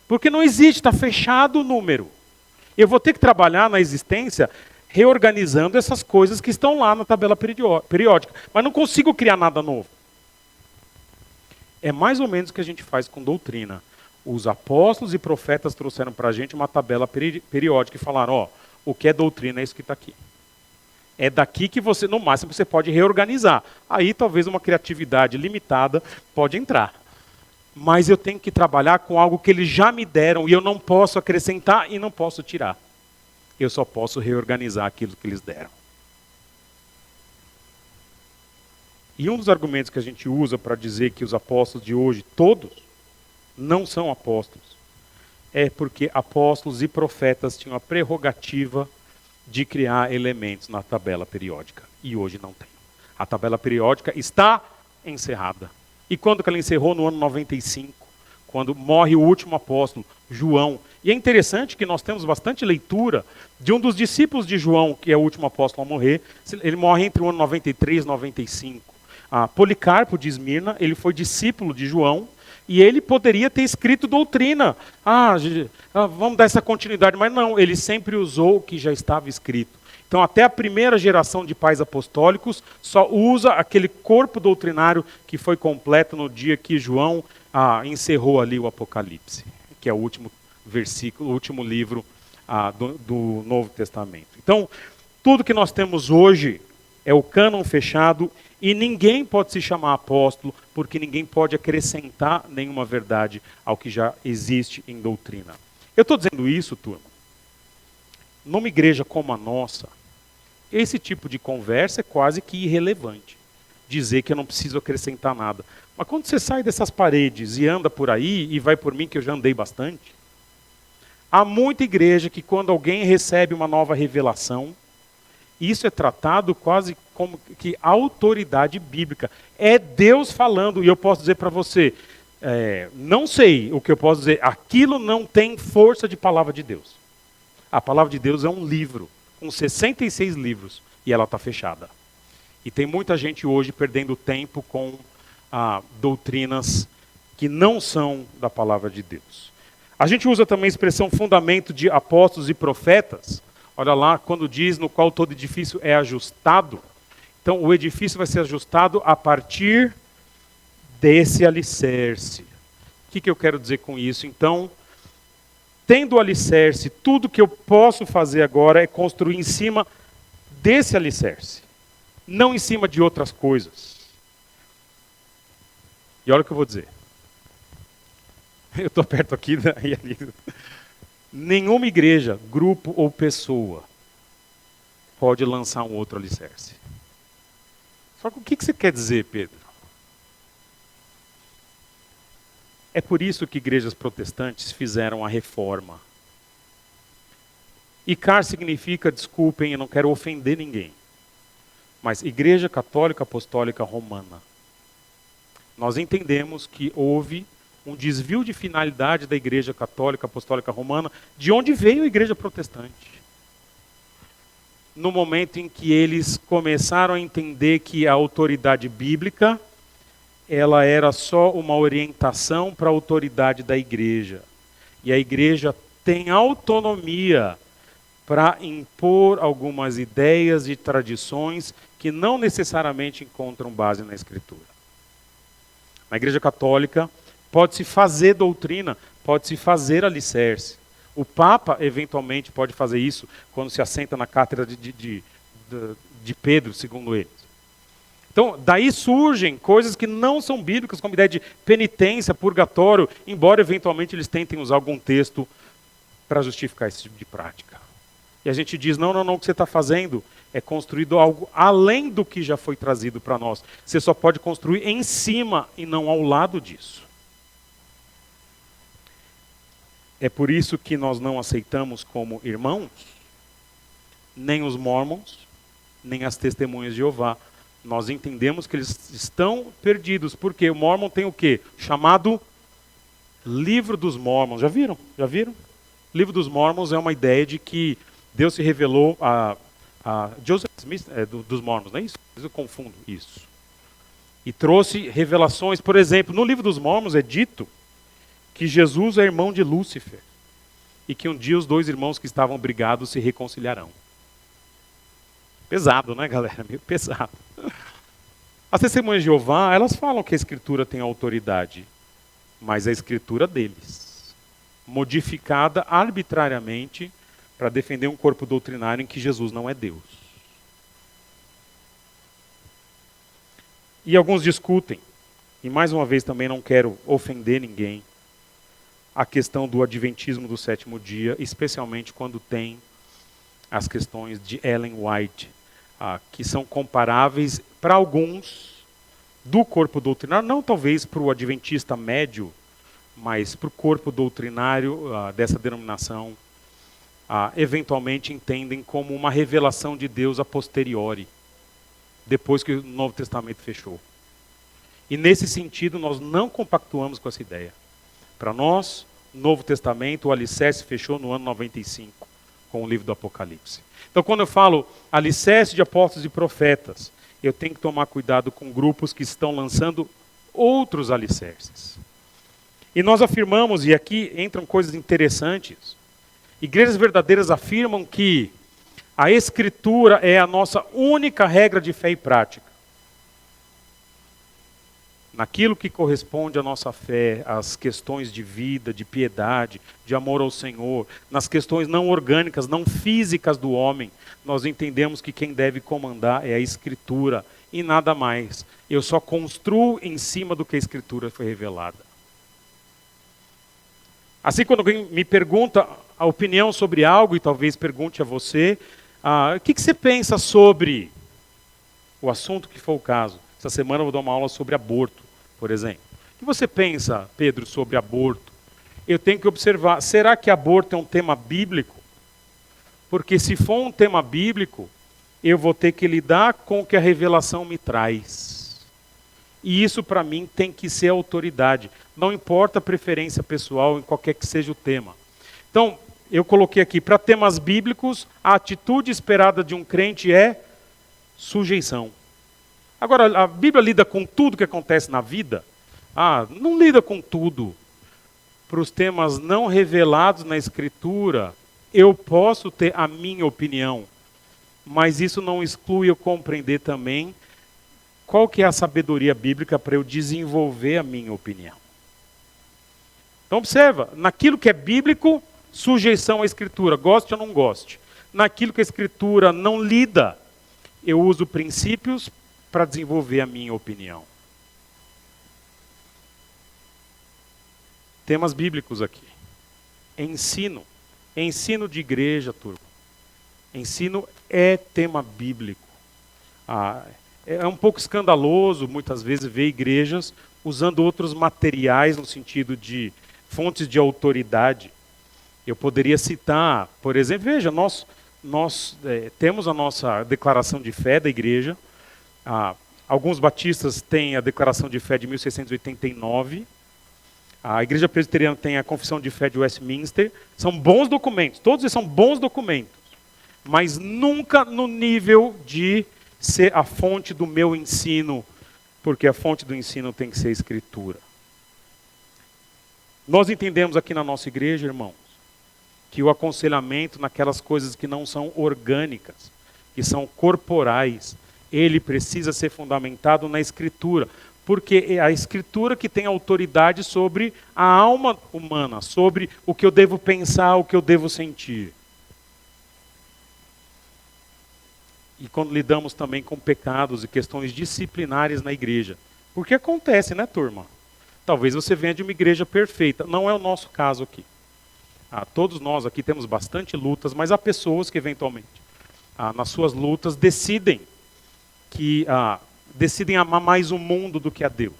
Porque não existe, está fechado o número. Eu vou ter que trabalhar na existência reorganizando essas coisas que estão lá na tabela periódica. Mas não consigo criar nada novo. É mais ou menos o que a gente faz com doutrina. Os apóstolos e profetas trouxeram para a gente uma tabela periódica e falaram, o que é doutrina é isso que está aqui. É daqui que você, no máximo, você pode reorganizar. Aí talvez uma criatividade limitada pode entrar. Mas eu tenho que trabalhar com algo que eles já me deram e eu não posso acrescentar e não posso tirar. Eu só posso reorganizar aquilo que eles deram. E um dos argumentos que a gente usa para dizer que os apóstolos de hoje, todos, não são apóstolos, é porque apóstolos e profetas tinham a prerrogativa de criar elementos na tabela periódica. E hoje não tem. A tabela periódica está encerrada. E quando que ela encerrou? No ano 95, quando morre o último apóstolo, João. E é interessante que nós temos bastante leitura de um dos discípulos de João, que é o último apóstolo a morrer. Ele morre entre o ano 93 e 95. Policarpo de Esmirna, ele foi discípulo de João, e ele poderia ter escrito doutrina. Vamos dar essa continuidade, mas não, ele sempre usou o que já estava escrito. Então, até a primeira geração de pais apostólicos só usa aquele corpo doutrinário que foi completo no dia que João encerrou ali o Apocalipse, que é o último versículo, o último livro do Novo Testamento. Então, tudo que nós temos hoje é o cânon fechado e ninguém pode se chamar apóstolo, porque ninguém pode acrescentar nenhuma verdade ao que já existe em doutrina. Eu estou dizendo isso, turma, numa igreja como a nossa, esse tipo de conversa é quase que irrelevante. Dizer que eu não preciso acrescentar nada. Mas quando você sai dessas paredes e anda por aí, e vai por mim que eu já andei bastante, há muita igreja que quando alguém recebe uma nova revelação, isso é tratado quase como que autoridade bíblica. É Deus falando, e eu posso dizer para você, não sei o que eu posso dizer, aquilo não tem força de palavra de Deus. A palavra de Deus é um livro, com 66 livros, e ela está fechada. E tem muita gente hoje perdendo tempo com doutrinas que não são da palavra de Deus. A gente usa também a expressão fundamento de apóstolos e profetas. Olha lá, quando diz no qual todo edifício é ajustado. Então, o edifício vai ser ajustado a partir desse alicerce. O que eu quero dizer com isso? Então, tendo o alicerce, tudo que eu posso fazer agora é construir em cima desse alicerce. Não em cima de outras coisas. E olha o que eu vou dizer. Eu estou perto aqui e ali. Nenhuma igreja, grupo ou pessoa pode lançar um outro alicerce. Só que o que você quer dizer, Pedro? É por isso que igrejas protestantes fizeram a reforma. ICAR significa, desculpem, eu não quero ofender ninguém, mas Igreja Católica Apostólica Romana. Nós entendemos que houve um desvio de finalidade da Igreja Católica Apostólica Romana, de onde veio a Igreja Protestante. No momento em que eles começaram a entender que a autoridade bíblica, ela era só uma orientação para a autoridade da igreja. E a igreja tem autonomia para impor algumas ideias e tradições que não necessariamente encontram base na Escritura. Na Igreja Católica, pode-se fazer doutrina, pode-se fazer alicerce. O Papa, eventualmente, pode fazer isso quando se assenta na cátedra de Pedro, segundo eles. Então, daí surgem coisas que não são bíblicas, como a ideia de penitência, purgatório, embora eventualmente eles tentem usar algum texto para justificar esse tipo de prática. E a gente diz, não, o que você está fazendo é construído algo além do que já foi trazido para nós. Você só pode construir em cima e não ao lado disso. É por isso que nós não aceitamos como irmãos nem os mormons, nem as testemunhas de Jeová. Nós entendemos que eles estão perdidos, porque o Mormon tem o quê? Chamado Livro dos Mormons. Já viram? Já viram? Livro dos Mormons é uma ideia de que Deus se revelou a Joseph Smith, dos Mormons, não é isso? Eu confundo isso. E trouxe revelações, por exemplo, no Livro dos Mormons é dito que Jesus é irmão de Lúcifer e que um dia os dois irmãos que estavam brigados se reconciliarão. Pesado, né, galera? Meio pesado. As testemunhas de Jeová, elas falam que a Escritura tem autoridade, mas a Escritura deles, modificada arbitrariamente para defender um corpo doutrinário em que Jesus não é Deus. E alguns discutem, e mais uma vez também não quero ofender ninguém, a questão do adventismo do sétimo dia, especialmente quando tem as questões de Ellen White, que são comparáveis para alguns do corpo doutrinário, não talvez para o adventista médio, mas para o corpo doutrinário dessa denominação, eventualmente entendem como uma revelação de Deus a posteriori, depois que o Novo Testamento fechou. E nesse sentido, nós não compactuamos com essa ideia. Para nós, o Novo Testamento, o alicerce fechou no ano 95, com o livro do Apocalipse. Então, quando eu falo alicerce de apóstolos e profetas, eu tenho que tomar cuidado com grupos que estão lançando outros alicerces. E nós afirmamos, e aqui entram coisas interessantes, igrejas verdadeiras afirmam que a Escritura é a nossa única regra de fé e prática. Naquilo que corresponde à nossa fé, às questões de vida, de piedade, de amor ao Senhor, nas questões não orgânicas, não físicas do homem, nós entendemos que quem deve comandar é a Escritura e nada mais. Eu só construo em cima do que a Escritura foi revelada. Assim, quando alguém me pergunta a opinião sobre algo, e talvez pergunte a você, o que você pensa sobre o assunto que for o caso? Essa semana eu vou dar uma aula sobre aborto, por exemplo. O que você pensa, Pedro, sobre aborto? Eu tenho que observar, será que aborto é um tema bíblico? Porque se for um tema bíblico, eu vou ter que lidar com o que a revelação me traz. E isso para mim tem que ser autoridade. Não importa a preferência pessoal em qualquer que seja o tema. Então, eu coloquei aqui, para temas bíblicos, a atitude esperada de um crente é sujeição. Agora, a Bíblia lida com tudo que acontece na vida? Não lida com tudo. Para os temas não revelados na Escritura, eu posso ter a minha opinião, mas isso não exclui eu compreender também qual que é a sabedoria bíblica para eu desenvolver a minha opinião. Então observa, naquilo que é bíblico, sujeição à Escritura, goste ou não goste. Naquilo que a Escritura não lida, eu uso princípios para desenvolver a minha opinião. Temas bíblicos aqui. Ensino. Ensino de igreja, turma. Ensino é tema bíblico. É um pouco escandaloso, muitas vezes, ver igrejas usando outros materiais no sentido de fontes de autoridade. Eu poderia citar, por exemplo, veja, nós temos a nossa declaração de fé da igreja. Alguns batistas têm a declaração de fé de 1689. A igreja presbiteriana tem a confissão de fé de Westminster. São bons documentos, todos eles são bons documentos, mas nunca no nível de ser a fonte do meu ensino, porque a fonte do ensino tem que ser a Escritura. Nós entendemos aqui na nossa igreja, irmãos, que o aconselhamento naquelas coisas que não são orgânicas, que são corporais, ele precisa ser fundamentado na Escritura, porque é a Escritura que tem autoridade sobre a alma humana, sobre o que eu devo pensar, o que eu devo sentir. E quando lidamos também com pecados e questões disciplinares na igreja. Porque acontece, né, turma? Talvez você venha de uma igreja perfeita. Não é o nosso caso aqui. Todos nós aqui temos bastante lutas, mas há pessoas que eventualmente, nas suas lutas, decidem amar mais o mundo do que a Deus.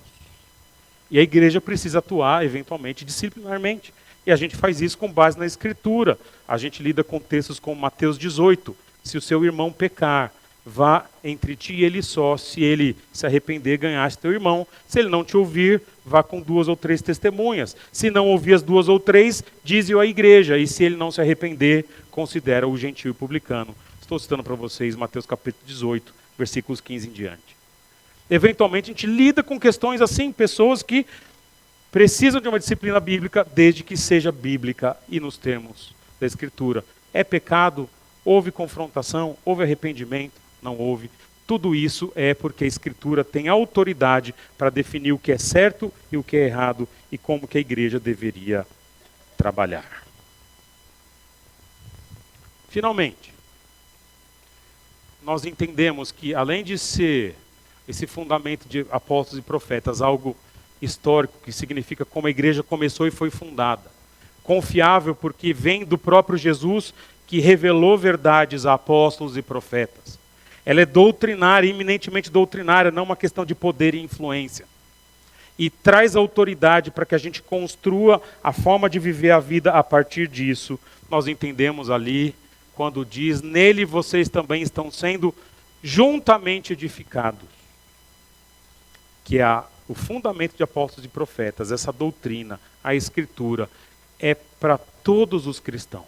E a igreja precisa atuar, eventualmente, disciplinarmente. E a gente faz isso com base na Escritura. A gente lida com textos como Mateus 18. Se o seu irmão pecar, vá entre ti e ele só. Se ele se arrepender, ganhaste teu irmão. Se ele não te ouvir, vá com 2 ou 3 testemunhas. Se não ouvir as 2 ou 3, dize-o à igreja. E se ele não se arrepender, considera o gentio e publicano. Estou citando para vocês Mateus capítulo 18, versículos 15 em diante. Eventualmente a gente lida com questões assim, pessoas que precisam de uma disciplina bíblica, desde que seja bíblica e nos termos da Escritura. É pecado? Houve confrontação? Houve arrependimento? Não houve. Tudo isso é porque a Escritura tem autoridade para definir o que é certo e o que é errado e como que a igreja deveria trabalhar. Finalmente, nós entendemos que além de ser esse fundamento de apóstolos e profetas algo histórico, que significa como a igreja começou e foi fundada, confiável porque vem do próprio Jesus, que revelou verdades a apóstolos e profetas. Ela é doutrinária, eminentemente doutrinária, não uma questão de poder e influência. E traz autoridade para que a gente construa a forma de viver a vida a partir disso. nós entendemos ali, quando diz, nele vocês também estão sendo juntamente edificados. Que é o fundamento de apóstolos e profetas, essa doutrina, a escritura, é para todos os cristãos.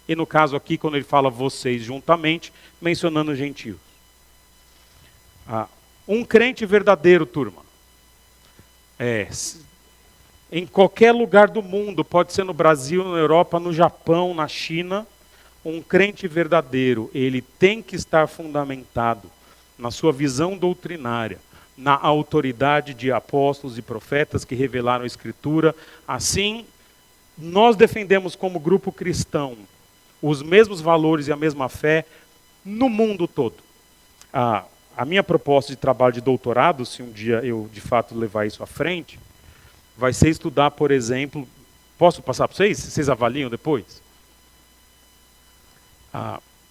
E no caso aqui, quando ele fala vocês juntamente, mencionando gentios. Um crente verdadeiro, turma, em qualquer lugar do mundo, pode ser no Brasil, na Europa, no Japão, na China, um crente verdadeiro, ele tem que estar fundamentado na sua visão doutrinária, na autoridade de apóstolos e profetas que revelaram a Escritura. Assim, nós defendemos como grupo cristão os mesmos valores e a mesma fé no mundo todo. A minha proposta de trabalho de doutorado, se um dia eu de fato levar isso à frente, vai ser estudar, por exemplo, posso passar para vocês? Vocês avaliam depois?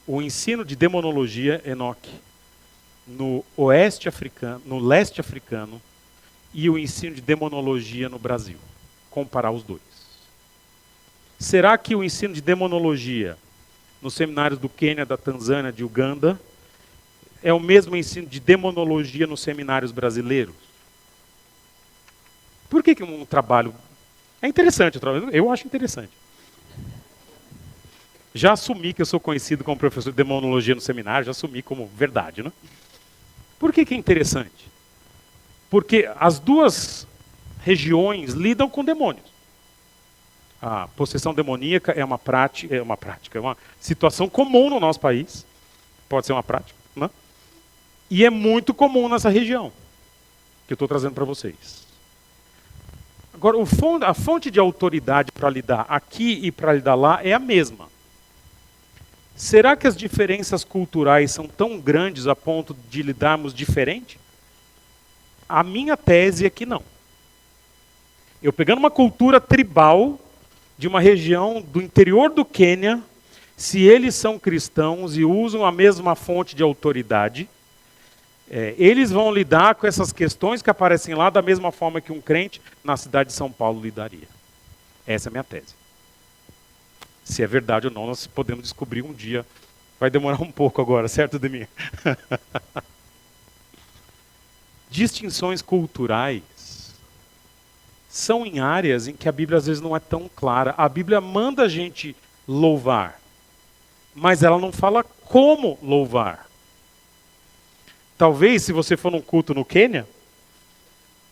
O ensino de demonologia, Enoque, no oeste africano, no leste africano, e o ensino de demonologia no Brasil. Comparar os dois. Será que o ensino de demonologia nos seminários do Quênia, da Tanzânia, de Uganda, é o mesmo ensino de demonologia nos seminários brasileiros? Por que um trabalho... É interessante o trabalho, eu acho interessante. Já assumi que eu sou conhecido como professor de demonologia no seminário, já assumi como verdade, né? Por que é interessante? Porque as duas regiões lidam com demônios. A possessão demoníaca é uma prática, é uma situação comum no nosso país. Pode ser uma prática, né? E é muito comum nessa região, que eu estou trazendo para vocês. Agora, a fonte de autoridade para lidar aqui e para lidar lá é a mesma. Será que as diferenças culturais são tão grandes a ponto de lidarmos diferente? A minha tese é que não. Eu pegando uma cultura tribal de uma região do interior do Quênia, se eles são cristãos e usam a mesma fonte de autoridade, eles vão lidar com essas questões que aparecem lá da mesma forma que um crente na cidade de São Paulo lidaria. Essa é a minha tese. Se é verdade ou não, nós podemos descobrir um dia. Vai demorar um pouco agora, certo, Demir? Distinções culturais são em áreas em que a Bíblia às vezes não é tão clara. A Bíblia manda a gente louvar, mas ela não fala como louvar. Talvez, se você for num culto no Quênia,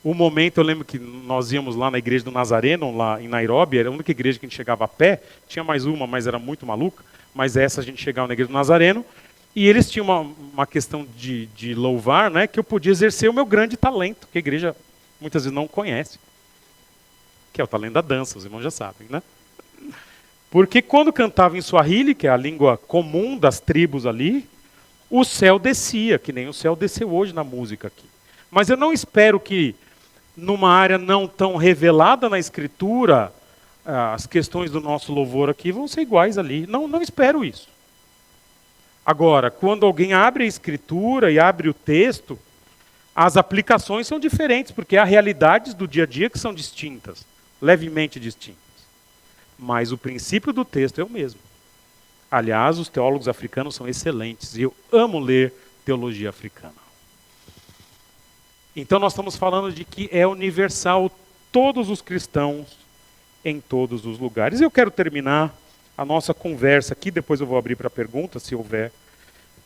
o momento, eu lembro que nós íamos lá na igreja do Nazareno, lá em Nairobi, era a única igreja que a gente chegava a pé, tinha mais uma, mas era muito maluca, mas essa a gente chegava na igreja do Nazareno, e eles tinham uma questão de louvar, né, que eu podia exercer o meu grande talento, que a igreja muitas vezes não conhece, que é o talento da dança, os irmãos já sabem, né? Porque quando cantava em Swahili, que é a língua comum das tribos ali, o céu descia, que nem o céu desceu hoje na música aqui. Mas eu não espero que, numa área não tão revelada na Escritura, as questões do nosso louvor aqui vão ser iguais ali. Não espero isso. Agora, quando alguém abre a Escritura e abre o texto, as aplicações são diferentes, porque há realidades do dia a dia que são distintas, levemente distintas. Mas o princípio do texto é o mesmo. Aliás, os teólogos africanos são excelentes, e eu amo ler teologia africana. Então nós estamos falando de que é universal, todos os cristãos em todos os lugares. E eu quero terminar a nossa conversa aqui, depois eu vou abrir para perguntas, se houver,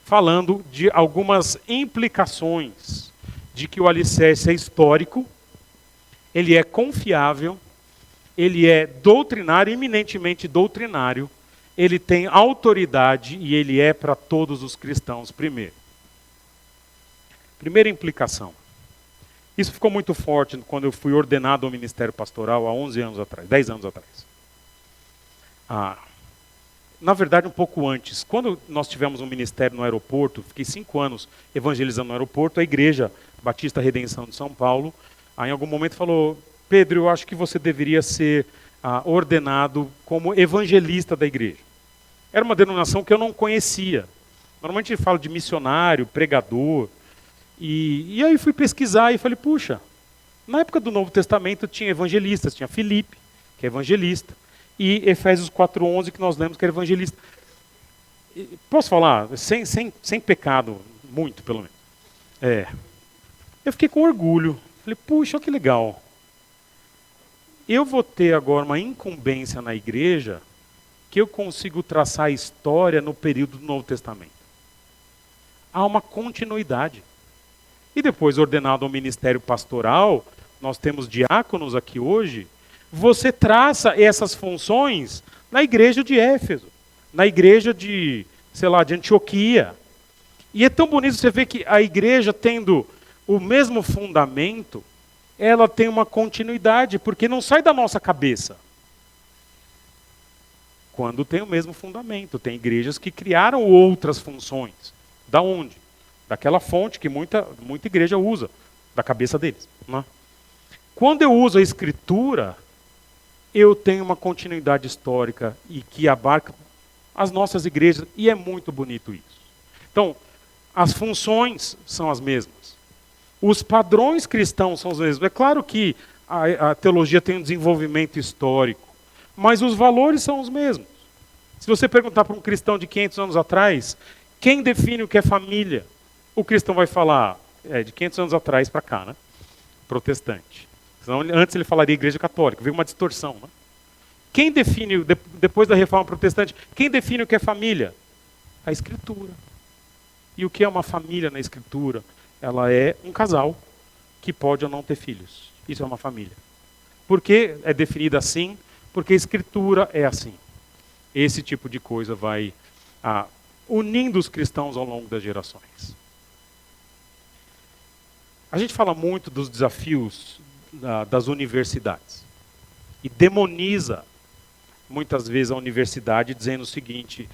falando de algumas implicações de que o alicerce é histórico, ele é confiável, ele é doutrinário, eminentemente doutrinário, ele tem autoridade e ele é para todos os cristãos primeiro. Primeira implicação. Isso ficou muito forte quando eu fui ordenado ao ministério pastoral há 11 anos atrás, 10 anos atrás. Na verdade, um pouco antes. Quando nós tivemos um ministério no aeroporto, fiquei 5 anos evangelizando no aeroporto, a Igreja Batista Redenção de São Paulo, em algum momento falou, Pedro, eu acho que você deveria ser ordenado como evangelista da igreja. Era uma denominação que eu não conhecia. Normalmente ele fala de missionário, pregador. E aí fui pesquisar e falei, puxa, na época do Novo Testamento tinha evangelistas, tinha Filipe, que é evangelista. e Efésios 4:11, que nós lemos que era evangelista. Posso falar? Sem pecado, muito pelo menos. Eu fiquei com orgulho. Falei, puxa, que legal. Eu vou ter agora uma incumbência na igreja que eu consigo traçar a história no período do Novo Testamento. Há uma continuidade. E depois, ordenado ao ministério pastoral, nós temos diáconos aqui hoje, você traça essas funções na igreja de Éfeso, na igreja de, sei lá, de Antioquia. E é tão bonito você ver que a igreja tendo o mesmo fundamento, ela tem uma continuidade, porque não sai da nossa cabeça. Quando tem o mesmo fundamento. Tem igrejas que criaram outras funções. Da onde? Daquela fonte que muita igreja usa, da cabeça deles. Né? Quando eu uso a escritura, eu tenho uma continuidade histórica e que abarca as nossas igrejas, e é muito bonito isso. Então, as funções são as mesmas. Os padrões cristãos são os mesmos. É claro que a teologia tem um desenvolvimento histórico, mas os valores são os mesmos. Se você perguntar para um cristão de 500 anos atrás, quem define o que é família? O cristão vai falar, de 500 anos atrás para cá, né? Protestante. Senão, antes ele falaria igreja católica, veio uma distorção. Né? Quem define, depois da reforma protestante, quem define o que é família? A escritura. E o que é uma família na escritura? Ela é um casal que pode ou não ter filhos. Isso é uma família. Por que é definida assim? Porque a escritura é assim. Esse tipo de coisa vai unindo os cristãos ao longo das gerações. A gente fala muito dos desafios das universidades. E demoniza muitas vezes a universidade dizendo o seguinte,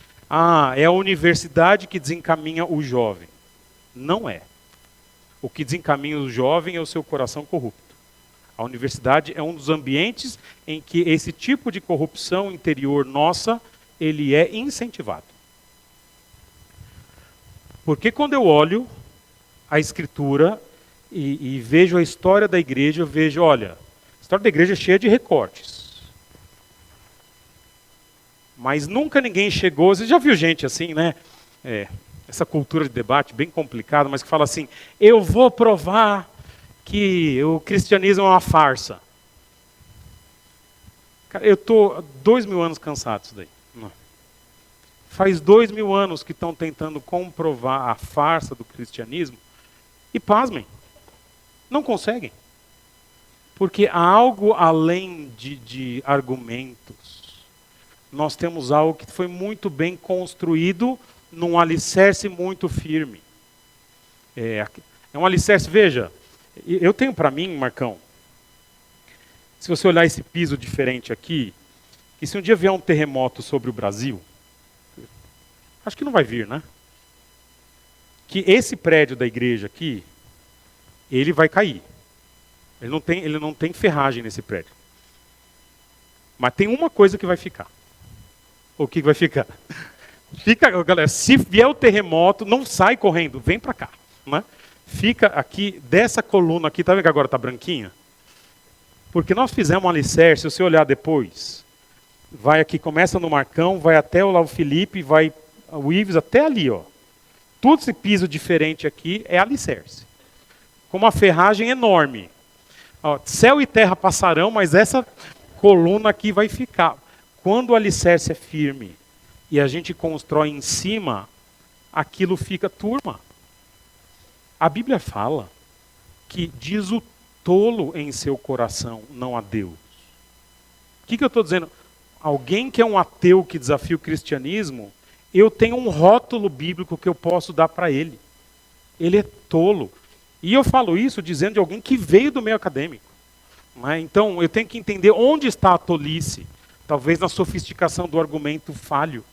é a universidade que desencaminha o jovem. Não é. O que desencaminha o jovem é o seu coração corrupto. A universidade é um dos ambientes em que esse tipo de corrupção interior nossa, ele é incentivado. Porque quando eu olho a escritura e vejo a história da igreja, eu vejo, olha, a história da igreja é cheia de recortes. Mas nunca ninguém chegou, você já viu gente assim, né? Essa cultura de debate bem complicada, mas que fala assim, eu vou provar que o cristianismo é uma farsa. Cara, eu estou 2000 anos cansado disso daí. Faz 2000 anos que estão tentando comprovar a farsa do cristianismo e pasmem, não conseguem. Porque há algo além de argumentos. Nós temos algo que foi muito bem construído num alicerce muito firme. É um alicerce, veja, eu tenho para mim, Marcão, se você olhar esse piso diferente aqui, que se um dia vier um terremoto sobre o Brasil, acho que não vai vir, né? Que esse prédio da igreja aqui, ele vai cair. Ele não tem ferragem nesse prédio. Mas tem uma coisa que vai ficar. O que vai ficar? Fica, galera, se vier o terremoto, não sai correndo, vem para cá. Né? Fica aqui, dessa coluna aqui, tá vendo que agora está branquinha? Porque nós fizemos um alicerce, se você olhar depois, vai aqui, começa no Marcão, vai até o Felipe, vai o Ives até ali, ó. Tudo esse piso diferente aqui é alicerce. Com uma ferragem enorme. Ó, céu e terra passarão, mas essa coluna aqui vai ficar. Quando o alicerce é firme e a gente constrói em cima, aquilo fica turma. A Bíblia fala que diz o tolo em seu coração, não a Deus. O que eu estou dizendo? Alguém que é um ateu que desafia o cristianismo, eu tenho um rótulo bíblico que eu posso dar para ele. Ele é tolo. E eu falo isso dizendo de alguém que veio do meio acadêmico. Né? Então, eu tenho que entender onde está a tolice. Talvez na sofisticação do argumento falho.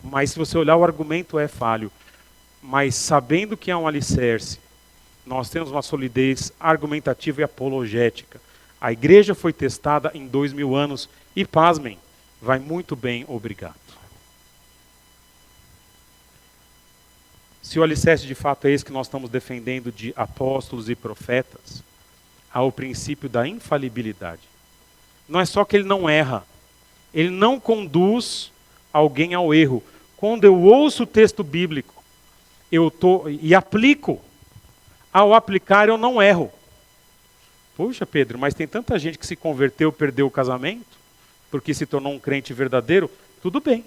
Mas se você olhar, o argumento é falho. Mas sabendo que há um alicerce, nós temos uma solidez argumentativa e apologética. A igreja foi testada em 2000 anos e, pasmem, vai muito bem, obrigado. Se o alicerce de fato é esse que nós estamos defendendo de apóstolos e profetas, há o princípio da infalibilidade. Não é só que ele não erra, Ele não conduz alguém ao erro. Quando eu ouço o texto bíblico, e aplico, ao aplicar eu não erro. Puxa, Pedro, mas tem tanta gente que se converteu, perdeu o casamento, porque se tornou um crente verdadeiro. Tudo bem.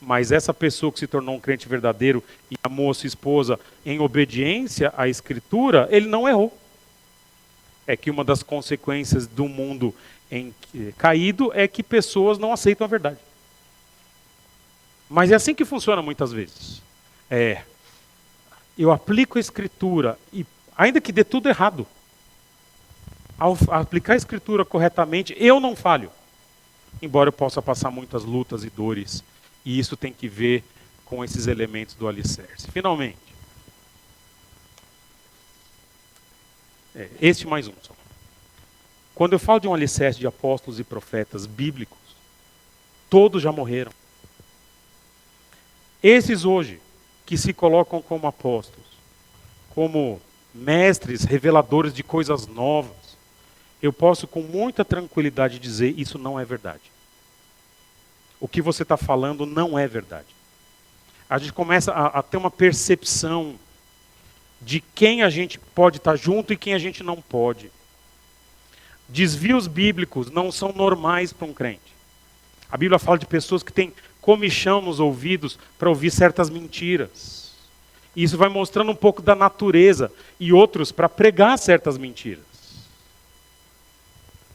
Mas essa pessoa que se tornou um crente verdadeiro e amou a sua esposa em obediência à Escritura, ele não errou. É que uma das consequências do mundo caído é que pessoas não aceitam a verdade. Mas é assim que funciona muitas vezes. Eu aplico a Escritura, e ainda que dê tudo errado, ao aplicar a Escritura corretamente, eu não falho. Embora eu possa passar muitas lutas e dores. E isso tem que ver com esses elementos do alicerce. Finalmente. Este mais um só. Quando eu falo de um alicerce de apóstolos e profetas bíblicos, todos já morreram. Esses hoje, que se colocam como apóstolos, como mestres, reveladores de coisas novas, eu posso com muita tranquilidade dizer, isso não é verdade. O que você está falando não é verdade. A gente começa a ter uma percepção de quem a gente pode estar junto e quem a gente não pode. Desvios bíblicos não são normais para um crente. A Bíblia fala de pessoas que têm comichão nos ouvidos para ouvir certas mentiras. E isso vai mostrando um pouco da natureza, e outros para pregar certas mentiras.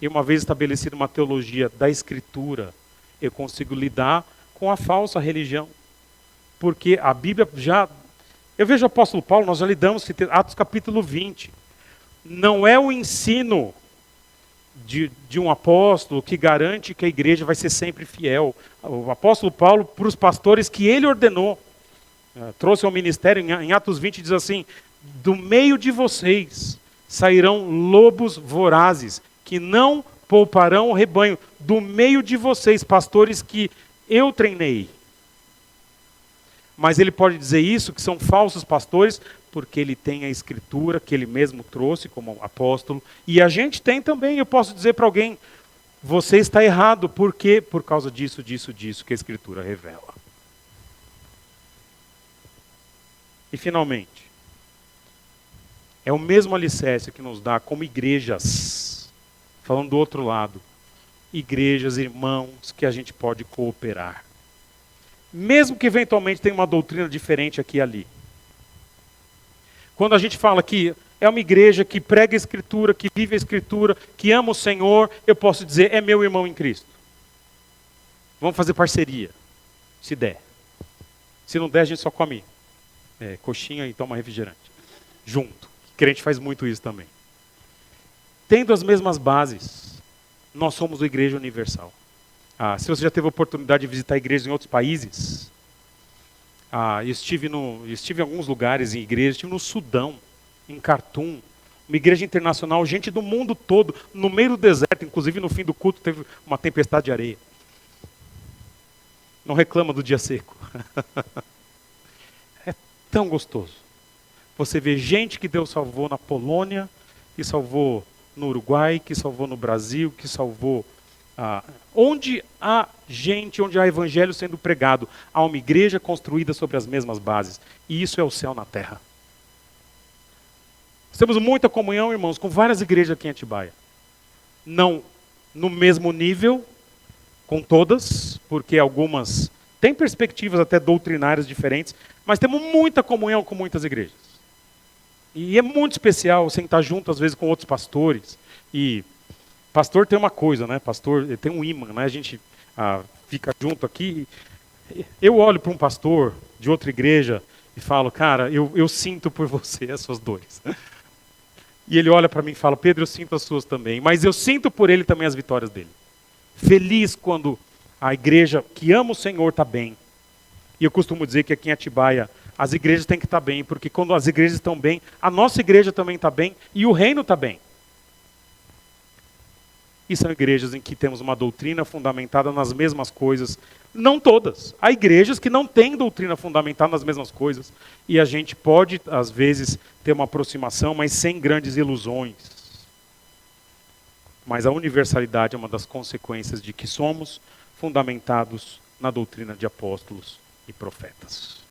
E uma vez estabelecida uma teologia da Escritura, eu consigo lidar com a falsa religião. Porque a Bíblia já... Eu vejo o apóstolo Paulo, nós já lidamos, Atos capítulo 20. Não é o ensino de um apóstolo que garante que a igreja vai ser sempre fiel. O apóstolo Paulo, para os pastores que ele ordenou, trouxe ao ministério, em Atos 20 diz assim, do meio de vocês sairão lobos vorazes, que não pouparão o rebanho, do meio de vocês, pastores que eu treinei. Mas ele pode dizer isso, que são falsos pastores, porque ele tem a Escritura que ele mesmo trouxe como apóstolo. E a gente tem também, eu posso dizer para alguém, você está errado, por quê? Por causa disso que a Escritura revela. E finalmente, é o mesmo alicerce que nos dá como igrejas, falando do outro lado, igrejas, irmãos, que a gente pode cooperar. Mesmo que eventualmente tenha uma doutrina diferente aqui e ali. Quando a gente fala que é uma igreja que prega a Escritura, que vive a Escritura, que ama o Senhor, eu posso dizer, é meu irmão em Cristo. Vamos fazer parceria, se der. Se não der, a gente só come coxinha e toma refrigerante. Junto. Crente faz muito isso também. Tendo as mesmas bases, nós somos a Igreja Universal. Se você já teve a oportunidade de visitar igrejas em outros países, eu estive em alguns lugares em igrejas, estive no Sudão, em Khartoum, uma igreja internacional, gente do mundo todo, no meio do deserto, inclusive no fim do culto teve uma tempestade de areia. Não reclama do dia seco. É tão gostoso. Você vê gente que Deus salvou na Polônia, que salvou no Uruguai, que salvou no Brasil, que salvou... onde há gente, onde há evangelho sendo pregado, há uma igreja construída sobre as mesmas bases. E isso é o céu na terra. Nós temos muita comunhão, irmãos, com várias igrejas aqui em Atibaia. Não no mesmo nível, com todas, porque algumas têm perspectivas até doutrinárias diferentes, mas temos muita comunhão com muitas igrejas. E é muito especial sentar junto, às vezes, com outros pastores. E pastor tem uma coisa, né? Pastor tem um imã, né? A gente fica junto aqui. Eu olho para um pastor de outra igreja e falo, cara, eu sinto por você as suas dores. E ele olha para mim e fala, Pedro, eu sinto as suas também. Mas eu sinto por ele também as vitórias dele. Feliz quando a igreja que ama o Senhor está bem. E eu costumo dizer que aqui em Atibaia, as igrejas têm que estar bem, porque quando as igrejas estão bem, a nossa igreja também está bem e o reino está bem. E são igrejas em que temos uma doutrina fundamentada nas mesmas coisas. Não todas. Há igrejas que não têm doutrina fundamentada nas mesmas coisas. E a gente pode, às vezes, ter uma aproximação, mas sem grandes ilusões. Mas a universalidade é uma das consequências de que somos fundamentados na doutrina de apóstolos e profetas.